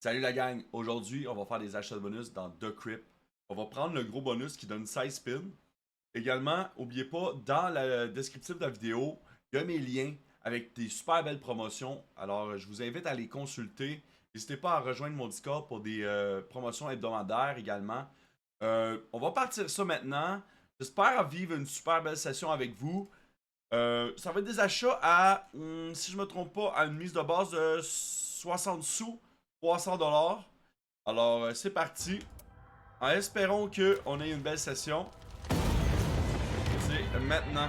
Salut la gang, aujourd'hui on va faire des achats de bonus dans The Crypt. On va prendre le gros bonus qui donne 16 spins. Également, n'oubliez pas, dans le descriptif de la vidéo, il y a mes liens avec des super belles promotions. Alors je vous invite à les consulter. N'hésitez pas à rejoindre mon Discord pour des promotions hebdomadaires également. On va partir ça maintenant. J'espère vivre une super belle session avec vous. Ça va être des achats à, si je me trompe pas, à une mise de base de 60 sous, 300$. Alors, c'est parti. En espérant qu'on ait une belle session. C'est maintenant.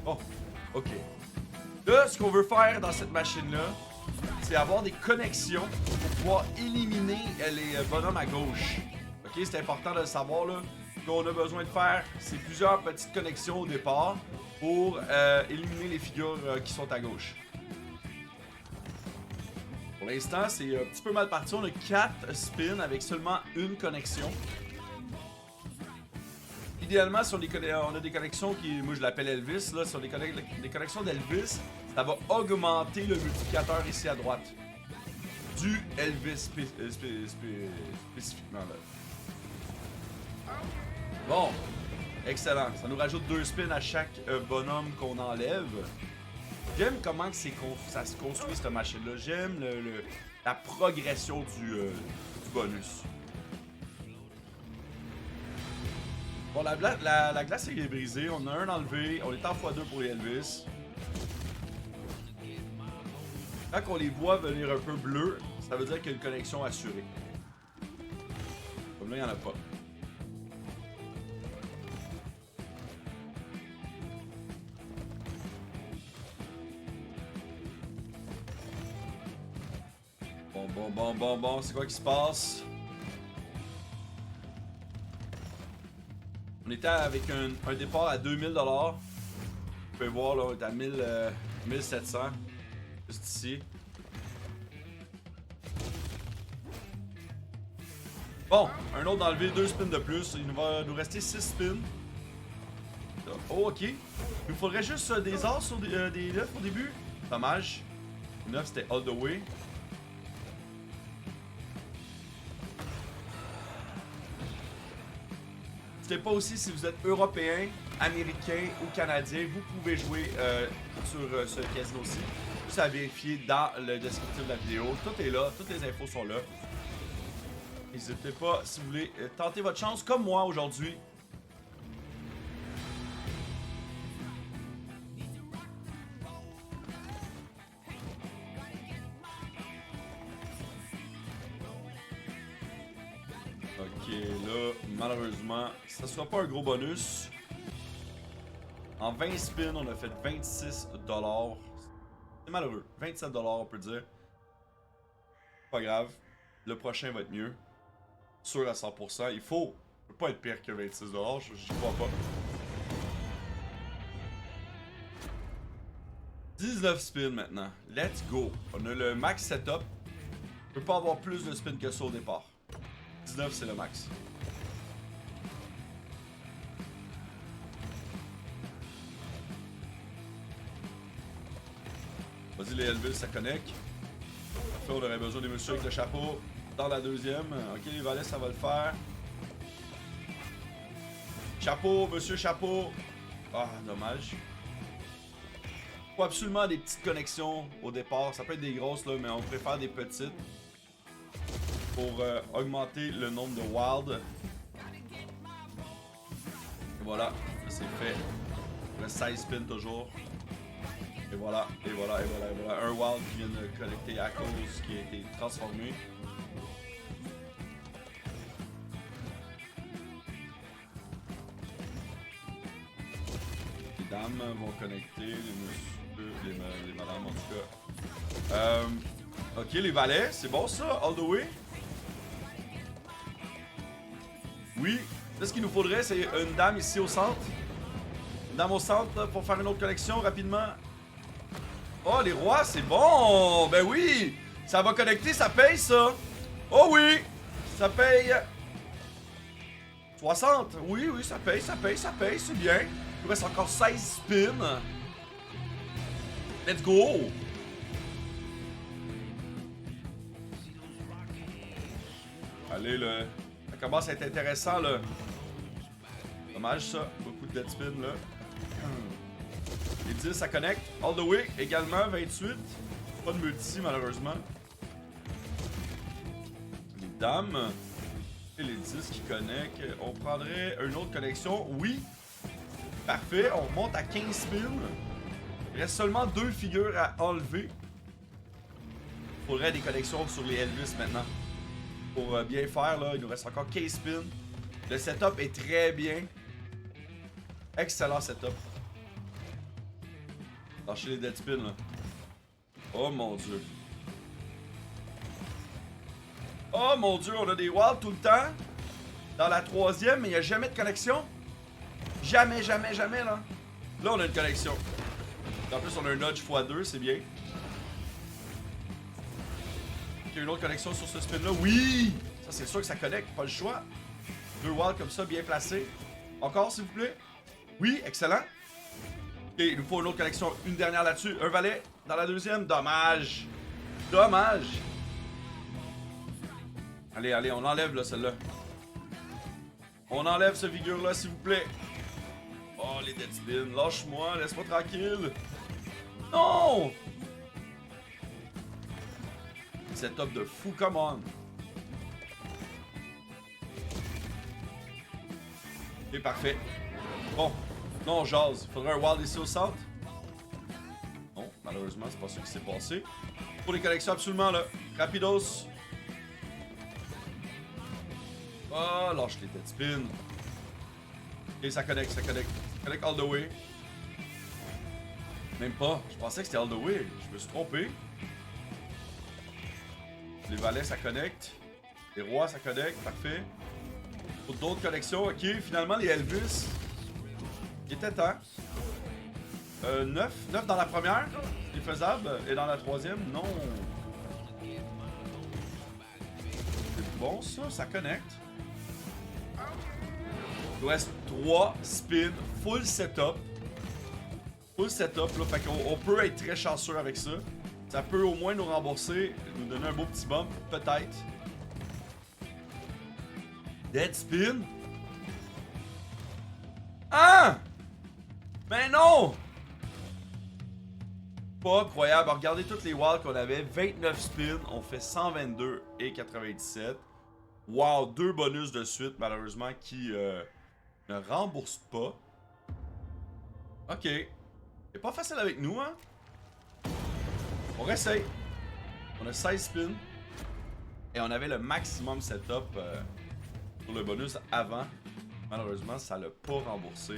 Oh, ok. Là, ce qu'on veut faire dans cette machine-là, c'est avoir des connexions pour pouvoir éliminer les bonhommes à gauche. Ok, c'est important de le savoir là. Ce qu'on a besoin de faire, c'est plusieurs petites connexions au départ pour éliminer les figures qui sont à gauche. Pour l'instant, c'est un petit peu mal parti. On a 4 spins avec seulement une connexion. Idéalement, si on a des connexions qui, moi je l'appelle Elvis, là, si on a des connexions d'Elvis, ça va augmenter le multiplicateur ici à droite. Du Elvis spécifiquement là. Bon, excellent. Ça nous rajoute 2 spins à chaque bonhomme qu'on enlève. J'aime comment ça se construit cette machine-là. J'aime la progression du bonus. Bon, la glace est brisée. On a un enlevé. On est en x2 pour les Elvis. Quand on les voit venir un peu bleus, ça veut dire qu'il y a une connexion assurée. Comme là, il n'y en a pas. Bon, c'est quoi qui se passe? On était avec un départ à 2000$. Vous pouvez voir, là, on est à 1700. Juste ici. Bon, un autre enlevé, 2 spins de plus. Il va nous rester 6 spins. Oh, ok. Il nous faudrait juste des as sur des 9 au début. Dommage. 9 c'était all the way. N'hésitez pas aussi, si vous êtes européen, américain ou canadien, vous pouvez jouer sur ce casino-ci. Juste à vérifier dans le descriptif de la vidéo. Tout est là, toutes les infos sont là. N'hésitez pas si vous voulez tenter votre chance comme moi aujourd'hui. Ok, là, malheureusement, ça sera pas un gros bonus. En 20 spins, on a fait 26$. C'est malheureux. 27$, on peut dire. Pas grave. Le prochain va être mieux. Sûr à 100%. Il faut. Il peut pas être pire que 26$. J'y crois pas. 19 spins maintenant. Let's go. On a le max setup. On peut pas avoir plus de spins que ça au départ. 19 c'est le max. Vas-y les Elvis, ça connecte. Après on aurait besoin des messieurs avec le chapeau dans la deuxième. Ok les valets ça va le faire. Chapeau, monsieur chapeau. Ah dommage. Faut absolument des petites connexions au départ. Ça peut être des grosses là, mais on préfère des petites. Pour augmenter le nombre de wild. Et voilà, c'est fait. Le 16 spin toujours. Et voilà. Un wild qui vient de connecter à cause qui a été transformé. Les dames vont connecter, les messieurs, les madames en tout cas. Ok, les valets, c'est bon ça, all the way. Oui, là ce qu'il nous faudrait c'est une dame ici au centre. Une dame au centre là, pour faire une autre collection rapidement. Oh les rois, c'est bon. Ben oui, ça va connecter, ça paye ça. Oh oui, ça paye. 60, oui, ça paye, c'est bien. Il nous reste encore 16 spins. Let's go! Allez, là. Ça commence à être intéressant, là. Dommage, ça. Beaucoup de dead spin, là. Les 10, ça connecte. All the way, également, 28. Pas de multi, malheureusement. Les dames. Et les 10 qui connectent. On prendrait une autre connexion. Oui. Parfait. On remonte à 15 spins. Il reste seulement 2 figures à enlever. Il faudrait des connexions sur les Elvis maintenant. Pour bien faire, là, il nous reste encore 15 spins. Le setup est très bien. Excellent setup. Lâchez les dead spins, là. Oh mon dieu. Oh mon dieu, on a des wilds tout le temps. Dans la troisième, mais il n'y a jamais de connexion. Jamais, jamais, jamais, là. Là, on a une connexion. En plus, on a un nudge x2, c'est bien. Il y a une autre connexion sur ce spin-là. Oui! Ça, c'est sûr que ça connecte, pas le choix. 2 wilds comme ça, bien placés. Encore, s'il vous plaît. Oui, excellent. Ok, il nous faut une autre connexion. Une dernière là-dessus. Un valet dans la deuxième. Dommage. Dommage. Allez, allez, on enlève là, celle-là. On enlève ce figure-là, s'il vous plaît. Oh, les dead spins. Lâche-moi, laisse-moi tranquille. Non! Setup de fou, come on. Ok, parfait. Bon, non, on jase. Il faudrait un wild ici au centre. Non, malheureusement, c'est pas ça qui s'est passé. Pour les connexions, absolument, là. Rapidos. Oh, lâche les dead spins. Ok, ça connecte, ça connecte. Ça connecte all the way. Même pas. Je pensais que c'était all the way. Je me suis trompé. Les valets, ça connecte. Les rois, ça connecte. Parfait. Pour d'autres connexions. Ok, finalement, les Elvis. Il était temps. 9. 9 dans la première. C'est faisable. Et dans la troisième, non. C'est bon, ça. Ça connecte. Il nous reste 3 spins. Full setup. Full setup, là. Fait qu'on peut être très chanceux avec ça. Ça peut au moins nous rembourser, nous donner un beau petit bump, peut-être. Dead spin? Ah! Mais non! Pas croyable. Regardez toutes les wilds qu'on avait. 29 spins, on fait 122 et 97. Wow, 2 bonus de suite, malheureusement, qui ne remboursent pas. Ok. C'est pas facile avec nous, hein? On réessaye. On a 16 spins. Et on avait le maximum setup pour le bonus avant. Malheureusement, ça l'a pas remboursé.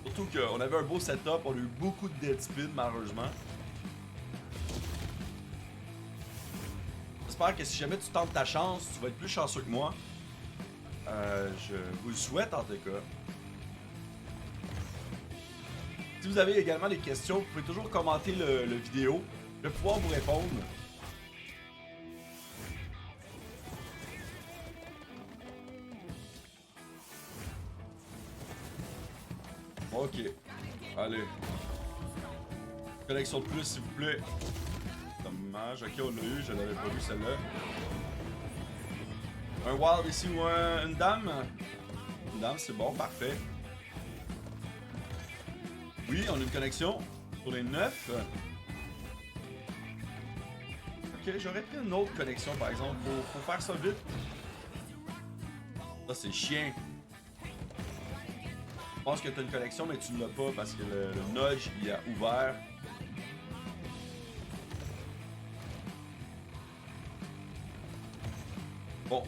Surtout qu'on avait un beau setup. On a eu beaucoup de dead spins, malheureusement. J'espère que si jamais tu tentes ta chance, tu vas être plus chanceux que moi. Je vous le souhaite en tout cas. Si vous avez également des questions, vous pouvez toujours commenter le vidéo. Je vais pouvoir vous répondre. Ok. Allez. Connexion de plus, s'il vous plaît. Dommage. Ok, on l'a eu. Je l'avais pas vu celle-là. Un wild ici ou une dame? Une dame, c'est bon. Parfait. Oui, on a une connexion. Pour les 9. Ok, j'aurais pris une autre connexion par exemple. Faut faire ça vite. Ça, c'est chiant. Je pense que tu as une connexion, mais tu ne l'as pas parce que le nudge il a ouvert. Bon,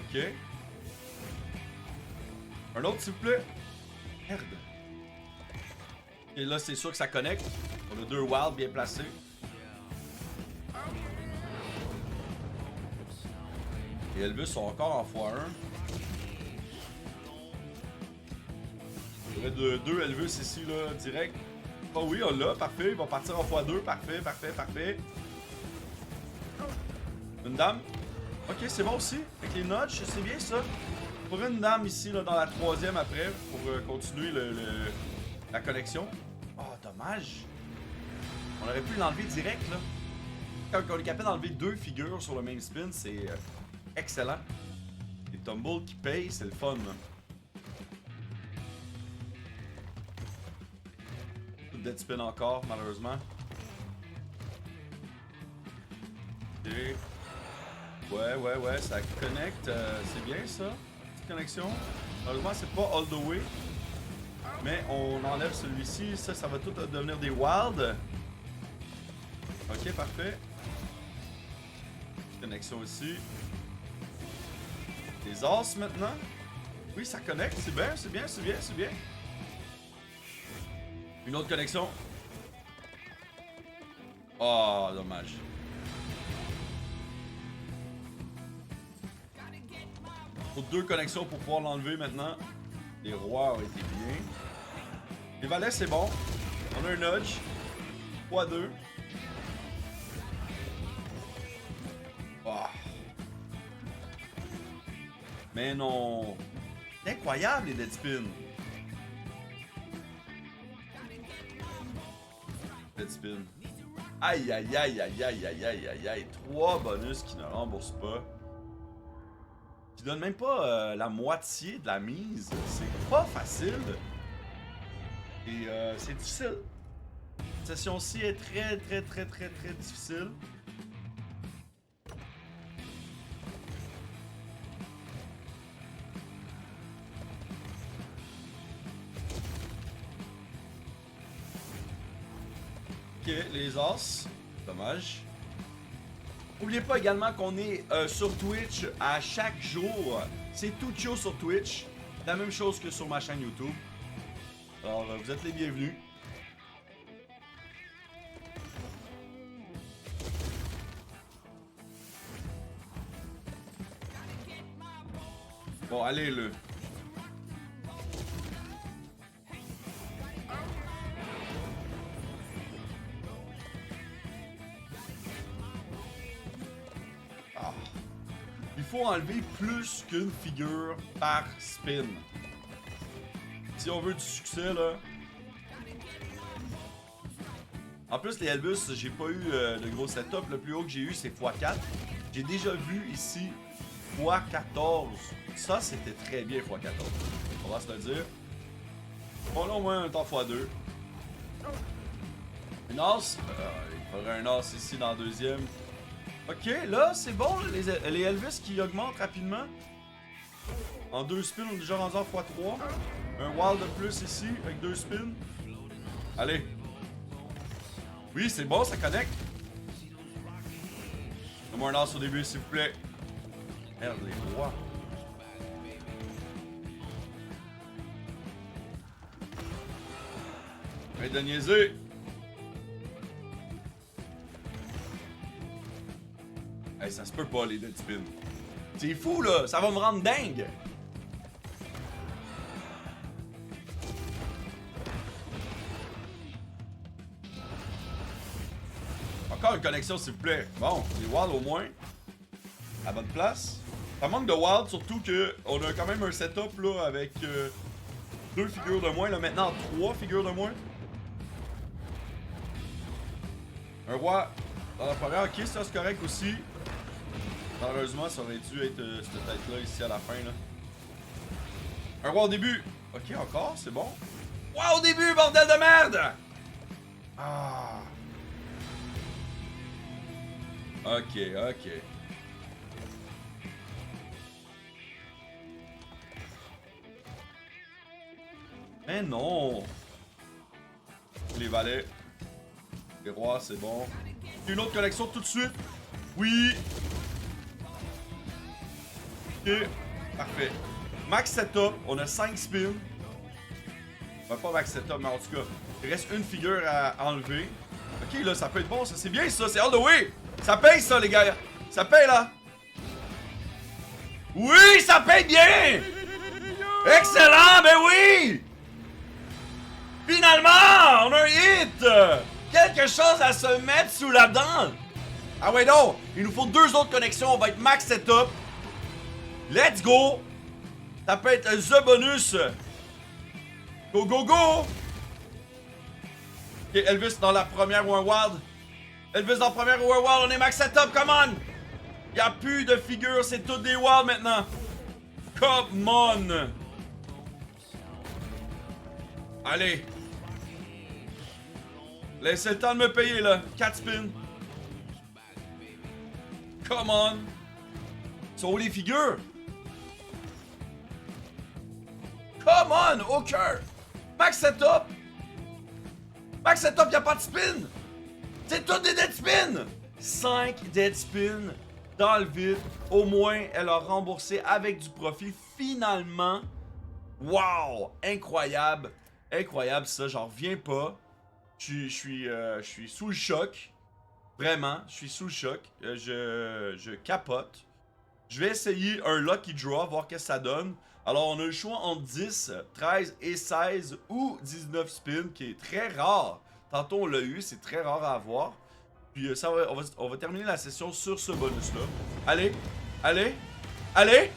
ok. Un autre, s'il vous plaît. Merde. Et là, c'est sûr que ça connecte. On a 2 wilds bien placés. Les Elvis sont encore en x1. Il y aurait 2 Elvis ici, là, direct. Oh oui, on l'a, parfait. Il va partir en x2. Parfait, parfait, parfait. Une dame. Ok, c'est bon aussi. Avec les notches, c'est bien ça. Pour une dame ici, là, dans la troisième après, pour continuer la connexion. Oh, dommage. On aurait pu l'enlever direct, là. Quand on est capable d'enlever 2 figures sur le même spin, c'est excellent. Les tumbles qui payent, c'est le fun, là. Tout dead spin encore, malheureusement. Ok. Ouais, ça connecte. C'est bien, ça. Petite connexion. Malheureusement, c'est pas all the way. Mais on enlève celui-ci. Ça va tout devenir des wild. Ok, parfait. Connexion ici. Des as maintenant. Oui, ça connecte. C'est bien, c'est bien, c'est bien, c'est bien. Une autre connexion. Oh, dommage. Faut 2 connexions pour pouvoir l'enlever maintenant. Les rois ont été bien. Les valets, c'est bon. On a un nudge. 3-2. Oh. Mais non. C'est incroyable les dead spins. Dead spin. Aïe aïe aïe aïe aïe aïe aïe aïe aïe. 3 bonus qui ne remboursent pas. Qui donnent même pas la moitié de la mise. C'est pas facile. Et c'est difficile. Cette session-ci est très difficile. Ok, les as. Dommage. N'oubliez pas également qu'on est sur Twitch à chaque jour. C'est tout show sur Twitch. La même chose que sur ma chaîne YouTube. Alors, vous êtes les bienvenus. Bon, allez, le. Ah. Il faut enlever plus qu'une figure par spin. Si on veut du succès, là. En plus, les Elvis, j'ai pas eu de gros setup. Le plus haut que j'ai eu, c'est x4. J'ai déjà vu ici x14. Ça, c'était très bien x14. On va se le dire. Bon, là, au moins un temps x2. Une as. Il faudrait un as ici dans le deuxième. Ok, là, c'est bon. Les Elvis qui augmentent rapidement. En 2 spins, on est déjà rendu en x3. Un wild de plus ici, avec 2 spins. Allez. Oui, c'est bon, ça connecte. Donne-moi un as au début, s'il vous plaît. Merde, les rois. Arrête de niaiser. Hey, ça se peut pas, les dead spins. C'est fou, là. Ça va me rendre dingue. Encore une connexion, s'il vous plaît. Bon, les wild au moins. À bonne place. Ça manque de wild, surtout que on a quand même un setup là avec 2 figures de moins. Là, maintenant, 3 figures de moins. Un roi dans la première. Ok, ça c'est correct aussi. Malheureusement, ça aurait dû être cette tête-là ici à la fin. Là. Un roi au début. Ok, encore, c'est bon. Roi au début, bordel de merde! Ah. Ok, ok. Mais non! Les valets. Les rois, c'est bon. Une autre collection tout de suite. Oui! Ok, parfait. Max setup, on a 5 spins. Enfin, pas max setup, mais en tout cas, il reste une figure à enlever. Ok, là, ça peut être bon, ça. C'est bien, ça. C'est all the way! Ça paye, ça, les gars! Ça paye, là! Oui, ça paye bien! Excellent, ben oui! Finalement, on a un hit! Quelque chose à se mettre sous la dent! Ah ouais, non! Il nous faut 2 autres connexions, on va être max setup. Let's go! Ça peut être the bonus! Go, go, go! Ok, Elvis dans la première ou un wild. Elvis dans la première ou un wild, on est max setup, come on! Y'a plus de figures, c'est toutes des wilds maintenant. Come on! Allez. Laissez le temps de me payer là. 4 spins. Come on! Sont où les figures? Come on! Aucun! Max setup! Max setup, y'a pas de spin! C'est tout des dead spins! 5 dead spins dans le vide. Au moins, elle a remboursé avec du profit. Finalement. Wow! Incroyable! Incroyable ça, j'en reviens pas. Je suis sous le choc. Vraiment, je suis sous le choc. Je capote. Je vais essayer un Lucky Draw, voir qu'est-ce que ça donne. Alors, on a le choix entre 10, 13 et 16 ou 19 spins, qui est très rare. Tantôt, on l'a eu, c'est très rare à avoir. Puis, on va terminer la session sur ce bonus-là. Allez, allez, allez!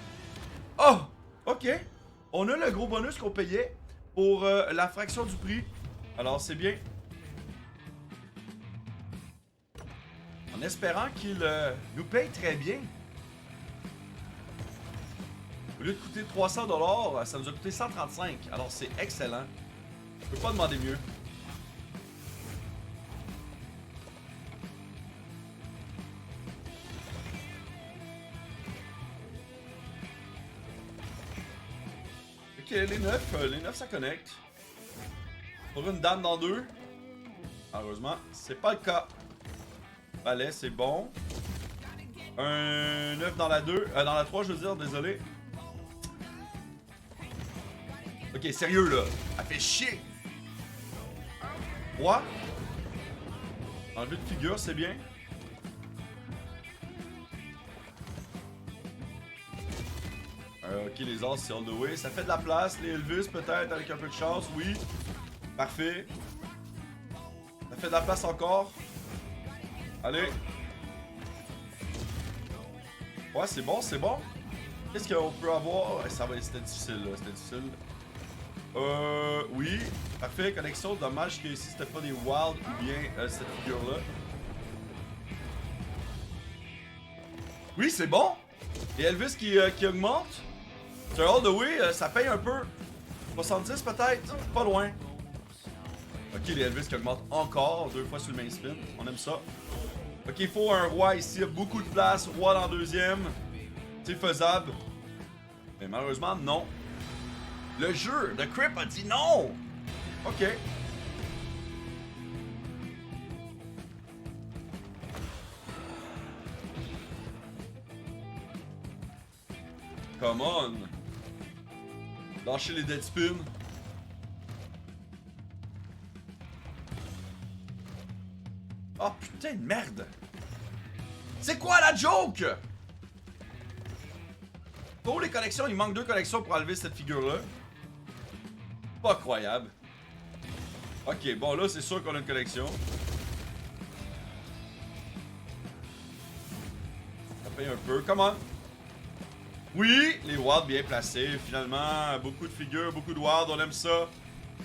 Oh! Ok. On a le gros bonus qu'on payait pour la fraction du prix. Alors, c'est bien. En espérant qu'il nous paye très bien. Au lieu de coûter 300$, ça nous a coûté 135$. Alors c'est excellent. Je peux pas demander mieux. Ok, les 9 ça connecte. Pour une dame dans 2. Malheureusement, c'est pas le cas. Balai, c'est bon. Un 9 dans la 2. Dans la 3, je veux dire, désolé. Ok, sérieux là. Elle fait chier. 3. Enlever de figure, c'est bien. Ok, les as, c'est all the way. Ça fait de la place. Les Elvis, peut-être, avec un peu de chance. Oui. Parfait. Ça fait de la place encore. Allez. Ouais, c'est bon, c'est bon. Qu'est-ce qu'on peut avoir? Ça va, c'était difficile, là. C'était difficile. Oui. Parfait, connexion. Dommage que ici, c'était pas des wild ou bien cette figure-là. Oui, c'est bon. Et Elvis qui augmente. C'est all the way, ça paye un peu. 70 peut-être? Pas loin. Ok, les Elvis qui augmentent encore 2 fois sur le main spin. On aime ça. Ok, il faut un roi ici. Il y a beaucoup de place. Roi dans deuxième. C'est faisable. Mais malheureusement, non. Le jeu de Crip a dit non. Ok. Come on. Lâchez les dead spins. Oh putain de merde. C'est quoi la joke? Pour les collections, il manque 2 collections pour enlever cette figure-là. Pas croyable. Ok, bon là c'est sûr qu'on a une collection. Ça paye un peu, come on. Oui, les wilds bien placés. Finalement, beaucoup de figures, beaucoup de wilds, on aime ça.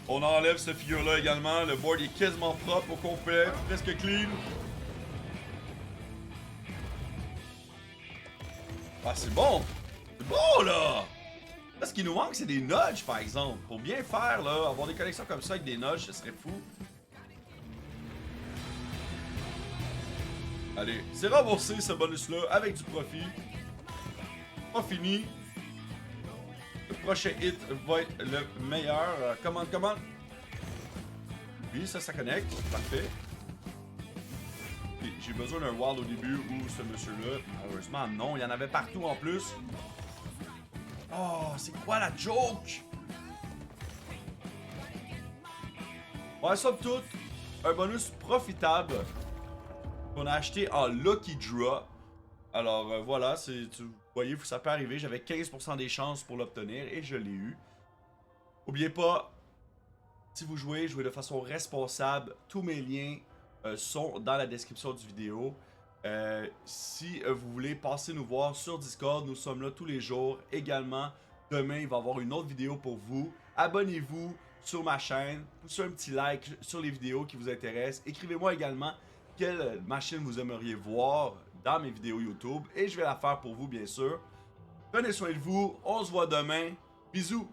On enlève cette figure-là également. Le board est quasiment propre au complet, presque clean. Ah, c'est bon! C'est bon, là! Là, ce qui nous manque, c'est des nudges, par exemple. Pour bien faire, là, avoir des collections comme ça avec des nudges, ce serait fou. Allez, c'est remboursé, ce bonus-là, avec du profit. Pas fini. Le prochain hit va être le meilleur. Commande. Oui, ça connecte. Parfait. Okay, j'ai besoin d'un wild au début ou ce monsieur-là. Malheureusement, non. Il y en avait partout en plus. Oh, c'est quoi la joke? Ouais, somme toute, un bonus profitable qu'on a acheté en Lucky Draw. Alors voilà, vous voyez, ça peut arriver. J'avais 15% des chances pour l'obtenir et je l'ai eu. N'oubliez pas, si vous jouez de façon responsable. Tous mes liens sont dans la description du vidéo. Si vous voulez passer nous voir sur Discord, nous sommes là tous les jours. Également, demain, il va y avoir une autre vidéo pour vous. Abonnez-vous sur ma chaîne. Poussez un petit like sur les vidéos qui vous intéressent. Écrivez-moi également quelle machine vous aimeriez voir dans mes vidéos YouTube. Et je vais la faire pour vous, bien sûr. Prenez soin de vous. On se voit demain. Bisous.